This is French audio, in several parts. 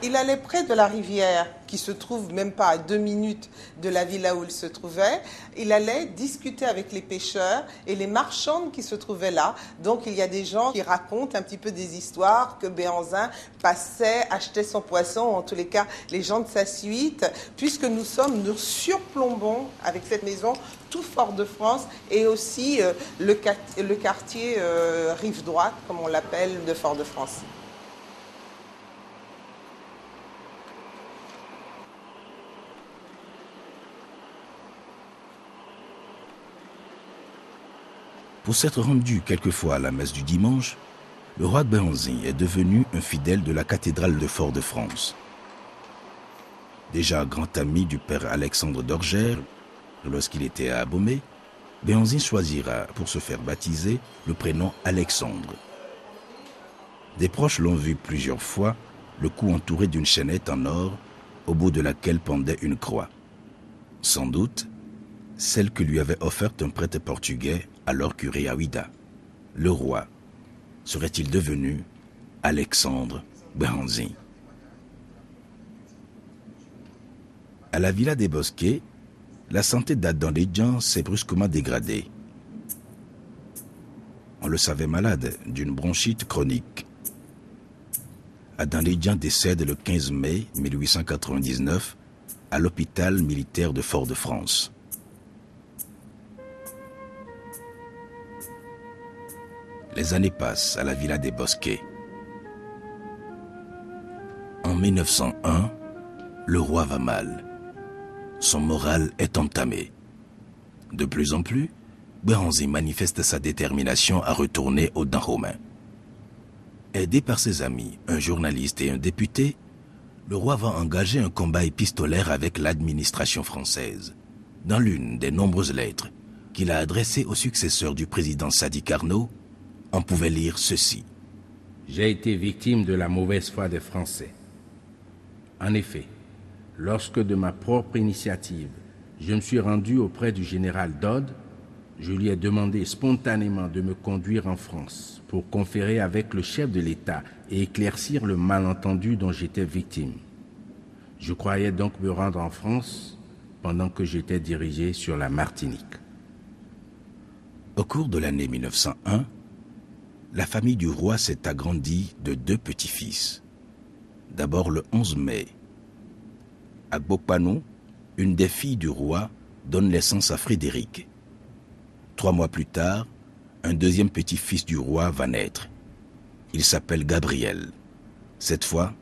Il allait près de la rivière, qui se trouve même pas à 2 minutes de la villa où il se trouvait. Il allait discuter avec les pêcheurs et les marchandes qui se trouvaient là. Donc il y a des gens qui racontent un petit peu des histoires que Béhanzin passait, achetait son poisson, en tous les cas les gens de sa suite, puisque nous surplombons avec cette maison tout Fort-de-France et aussi le quartier Rive Droite, comme on l'appelle, de Fort-de-France. Pour s'être rendu quelquefois à la messe du dimanche, le roi de Béhanzin est devenu un fidèle de la cathédrale de Fort-de-France. Déjà grand ami du père Alexandre d'Orgères, lorsqu'il était à Abomey, Béhanzin choisira, pour se faire baptiser, le prénom Alexandre. Des proches l'ont vu plusieurs fois, le cou entouré d'une chaînette en or, au bout de laquelle pendait une croix. Sans doute, celle que lui avait offerte un prêtre portugais, alors curé à Ouida. Le roi serait-il devenu Alexandre Béhanzin? À la villa des Bosquets, la santé d'Adan Ledjan s'est brusquement dégradée. On le savait malade d'une bronchite chronique. Adan Ledjan décède le 15 mai 1899 à l'hôpital militaire de Fort-de-France. Les années passent à la villa des Bosquets. En 1901, le roi va mal. Son moral est entamé. De plus en plus, Béhanzin manifeste sa détermination à retourner au Dahomey. Aidé par ses amis, un journaliste et un député, le roi va engager un combat épistolaire avec l'administration française. Dans l'une des nombreuses lettres qu'il a adressées au successeur du président Sadi Carnot, on pouvait lire ceci. J'ai été victime de la mauvaise foi des Français. En effet, lorsque de ma propre initiative, je me suis rendu auprès du général Dodd, je lui ai demandé spontanément de me conduire en France pour conférer avec le chef de l'État et éclaircir le malentendu dont j'étais victime. Je croyais donc me rendre en France pendant que j'étais dirigé sur la Martinique. Au cours de l'année 1901, la famille du roi s'est agrandie de 2 petits-fils. D'abord le 11 mai, à Gbokpanou, une des filles du roi donne naissance à Frédéric. 3 mois plus tard, un deuxième petit-fils du roi va naître. Il s'appelle Gabriel. Cette fois,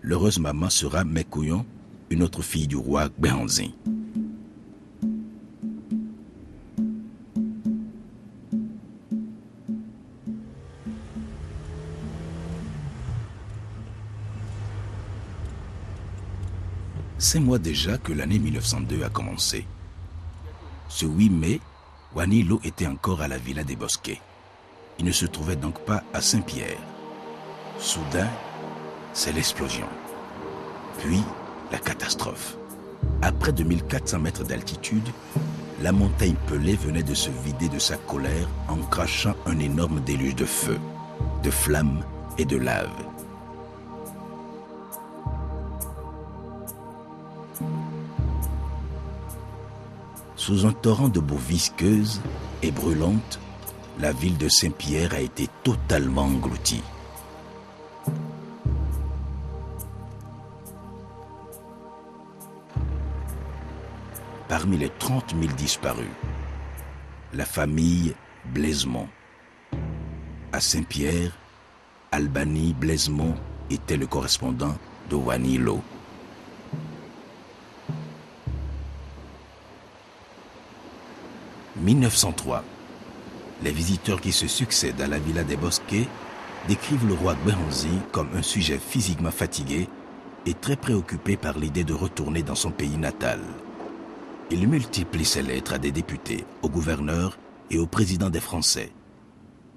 l'heureuse maman sera Mekouyon, une autre fille du roi Béhanzin. C'est mois déjà que l'année 1902 a commencé. Ce 8 mai, Wani Lo était encore à la villa des Bosquets. Il ne se trouvait donc pas à Saint-Pierre. Soudain, c'est l'explosion. Puis, la catastrophe. À près de 1400 mètres d'altitude, la montagne Pelée venait de se vider de sa colère en crachant un énorme déluge de feu, de flammes et de lave. Sous un torrent de boue visqueuse et brûlante, la ville de Saint-Pierre a été totalement engloutie. Parmi les 30 000 disparus, la famille Blaisemont. À Saint-Pierre, Albany Blaisemont était le correspondant de Wani Lo. « 1903. Les visiteurs qui se succèdent à la villa des Bosquets décrivent le roi Béhanzin comme un sujet physiquement fatigué et très préoccupé par l'idée de retourner dans son pays natal. Il multiplie ses lettres à des députés, au gouverneur et au président des Français.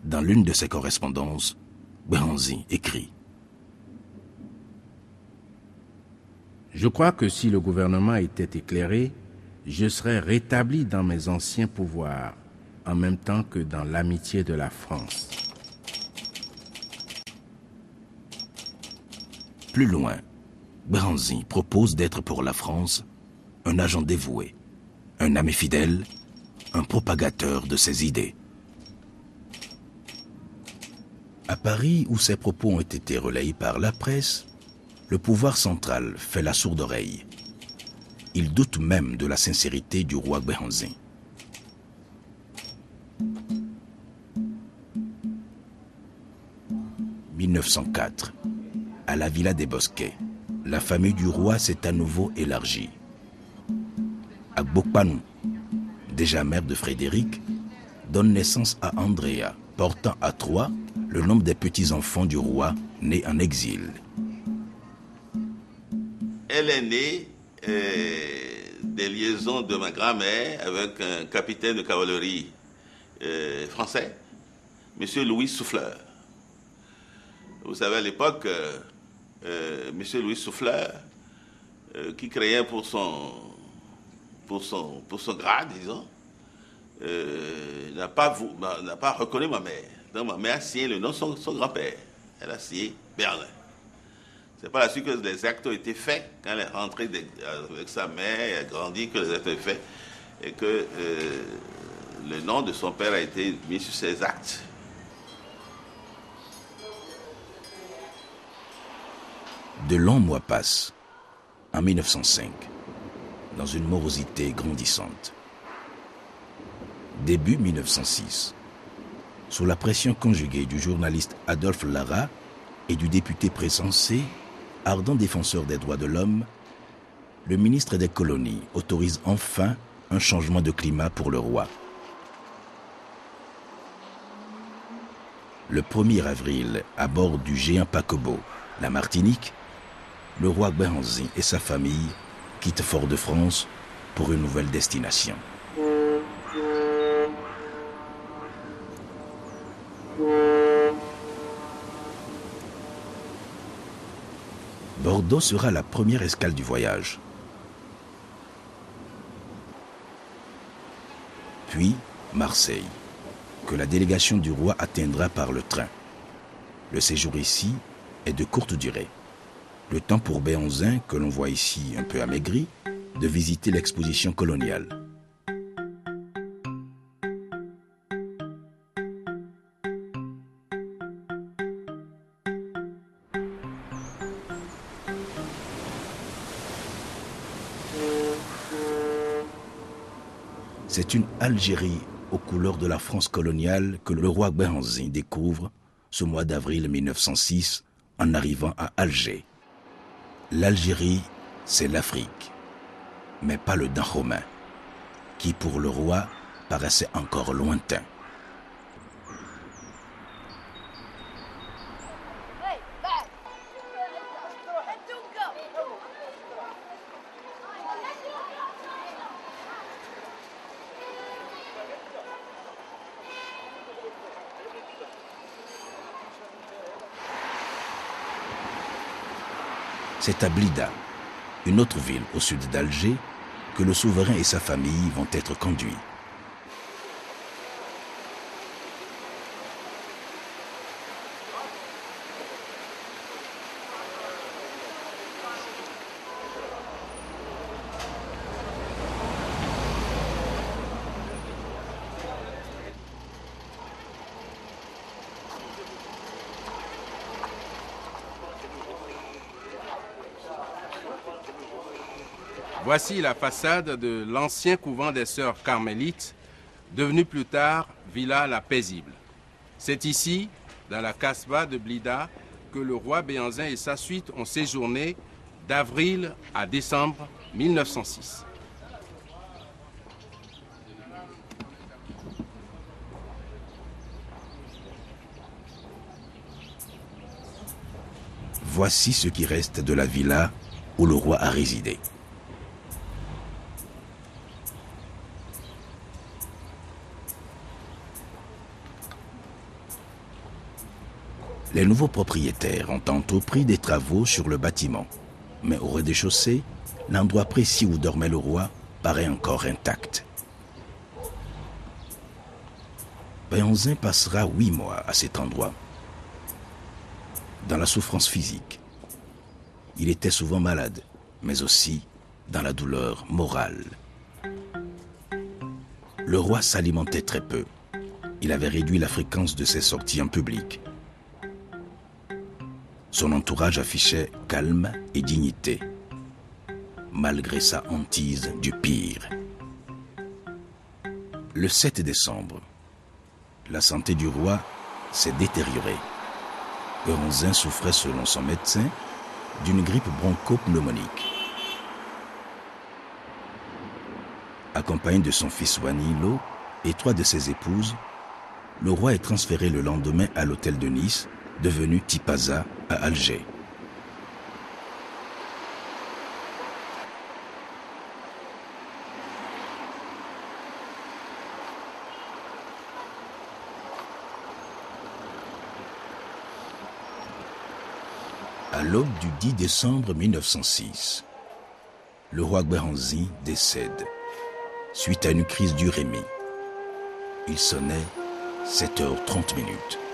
Dans l'une de ses correspondances, Béhanzin écrit « Je crois que si le gouvernement était éclairé, je serais rétabli dans mes anciens pouvoirs, en même temps que dans l'amitié de la France. » Plus loin, Béhanzin propose d'être pour la France un agent dévoué, un ami fidèle, un propagateur de ses idées. À Paris, où ses propos ont été relayés par la presse, le pouvoir central fait la sourde oreille. Il doute même de la sincérité du roi Béhanzin. « 1904, à la Villa des Bosquets, la famille du roi s'est à nouveau élargie. Agbokpanou, déjà mère de Frédéric, donne naissance à Andrea, portant à 3 le nombre des petits-enfants du roi nés en exil. Elle est née des liaisons de ma grand-mère avec un capitaine de cavalerie français, M. Louis Souffleur. Vous savez, à l'époque, M. Louis Souffleur, qui créait pour son grade, disons, n'a pas reconnu ma mère. Donc ma mère a signé le nom de son grand-père. Elle a signé Berlin. C'est par la suite que les actes ont été faits, quand elle est rentrée avec sa mère, elle a grandi, que les actes ont été faits, et que le nom de son père a été mis sur ses actes. De longs mois passent. En 1905, dans une morosité grandissante. Début 1906, sous la pression conjuguée du journaliste Adolphe Lara et du député Pressensé, ardent défenseur des droits de l'homme, le ministre des colonies autorise enfin un changement de climat pour le roi. Le 1er avril, à bord du géant paquebot, la Martinique, le roi Béhanzin et sa famille quittent Fort-de-France pour une nouvelle destination. Bordeaux sera la première escale du voyage. Puis Marseille, que la délégation du roi atteindra par le train. Le séjour ici est de courte durée. Le temps pour Béhanzin, que l'on voit ici un peu amaigri, de visiter l'exposition coloniale. C'est une Algérie aux couleurs de la France coloniale que le roi Béhanzin découvre ce mois d'avril 1906 en arrivant à Alger. L'Algérie, c'est l'Afrique, mais pas le Dahomey, qui pour le roi paraissait encore lointain. C'est à Blida, une autre ville au sud d'Alger, que le souverain et sa famille vont être conduits. Voici la façade de l'ancien couvent des sœurs carmélites, devenu plus tard Villa la Paisible. C'est ici, dans la Kasbah de Blida, que le roi Béhanzin et sa suite ont séjourné d'avril à décembre 1906. Voici ce qui reste de la villa où le roi a résidé. Les nouveaux propriétaires ont entrepris des travaux sur le bâtiment, mais au rez-de-chaussée, l'endroit précis où dormait le roi paraît encore intact. Béhanzin passera 8 mois à cet endroit, dans la souffrance physique. Il était souvent malade, mais aussi dans la douleur morale. Le roi s'alimentait très peu. Il avait réduit la fréquence de ses sorties en public. Son entourage affichait calme et dignité, malgré sa hantise du pire. Le 7 décembre, la santé du roi s'est détériorée. Euronzin souffrait, selon son médecin, d'une grippe bronchopneumonique. Accompagné de son fils Wanilo et 3 de ses épouses, le roi est transféré le lendemain à l'hôtel de Nice, devenu Tipaza à Alger. À l'aube du 10 décembre 1906, le roi Gberanzin décède suite à une crise d'urémie. Il sonnait 7h30.